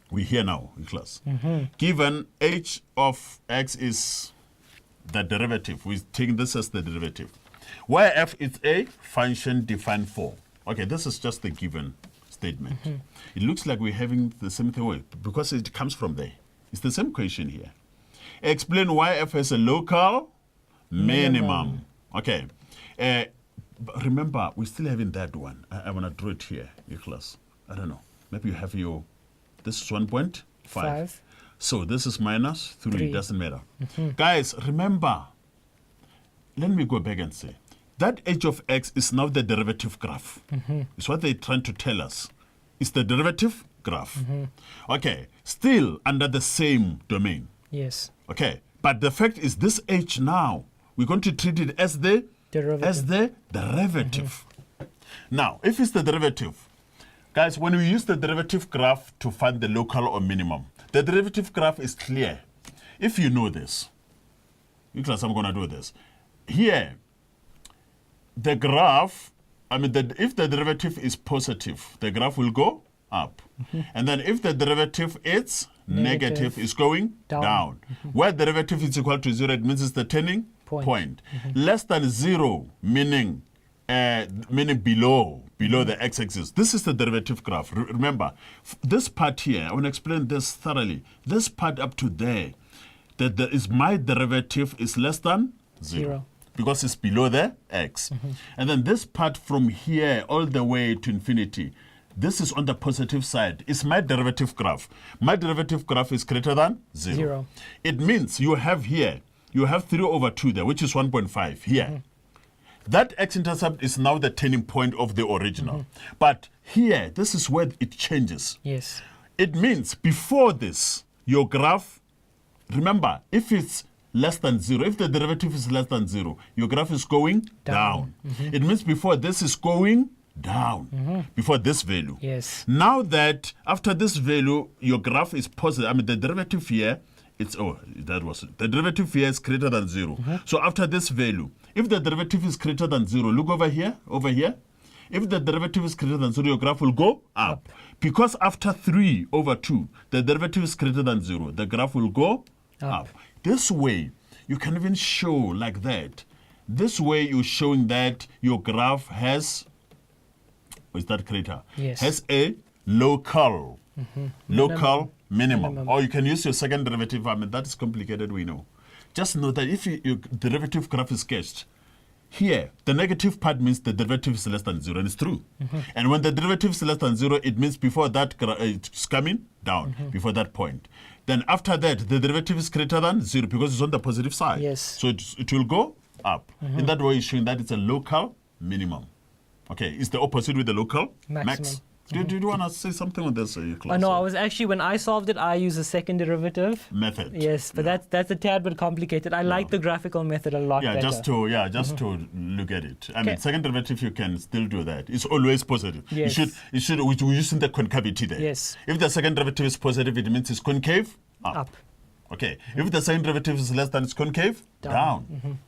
We're here now in class. Given h of x is the derivative, we're taking this as the derivative, where f is a function defined for. Okay, this is just the given statement. It looks like we're having the same thing because it comes from there. It's the same question here. Explain why f has a local minimum. Okay. Remember, we're still having that one. I want to draw it here, your class. I don't know. Maybe you have your, this is 1.5. So this is minus 3. Doesn't matter. Guys, remember, let me go back and say, that h of x is now the derivative graph. It's what they're trying to tell us. It's the derivative graph. Okay, still under the same domain. Yes. Okay, but the fact is this h now, we're going to treat it as the derivative. Now, if it's the derivative, guys, when we use the derivative graph to find the local or minimum, the derivative graph is clear. If you know this, in class, I'm going to do this. Here, the graph, if the derivative is positive, the graph will go up. And then if the derivative is negative is going down. Where derivative is equal to 0, it means it's the turning point. Less than 0, meaning below the x-axis. This is the derivative graph. Remember, this part here, I want to explain this thoroughly. This part up to there, my derivative is less than 0. Because it's below the x. And then this part from here all the way to infinity, this is on the positive side. It's my derivative graph. My derivative graph is greater than 0. It means you have here, you have 3 over 2 there, which is 1.5 here. That x-intercept is now the turning point of the original. But here, this is where it changes. Yes. It means before this, your graph, remember, if it's less than 0, if the derivative is less than 0, your graph is going down. It means before this is going down, before this value. Yes. Now that after this value, your graph is positive, the derivative here, the derivative here is greater than 0. So after this value, if the derivative is greater than 0, look over here. If the derivative is greater than 0, your graph will go up. Because after 3 over 2, the derivative is greater than 0, the graph will go up. This way, you can even show like that. This way, you're showing that your graph has, is that greater? Yes. Has a local minimum. Or you can use your second derivative. That is complicated, we know. Just know that if your derivative graph is sketched, here, the negative part means the derivative is less than 0, and it's true. And when the derivative is less than 0, it means before that it's coming down, before that point. Then after that, the derivative is greater than 0 because it's on the positive side. Yes. So it will go up. In that way, it's showing that it's a local minimum. Okay, it's the opposite with the local max. Do you want to say something on this class? No, I was actually, when I solved it, I used a second derivative method. Yes, but that's a tad bit complicated. I like the graphical method a lot better. Just to look at it. Second derivative, you can still do that. It's always positive. Yes. We're using the concavity there. Yes. If the second derivative is positive, it means it's concave up. Okay. If the second derivative is less than it's concave down.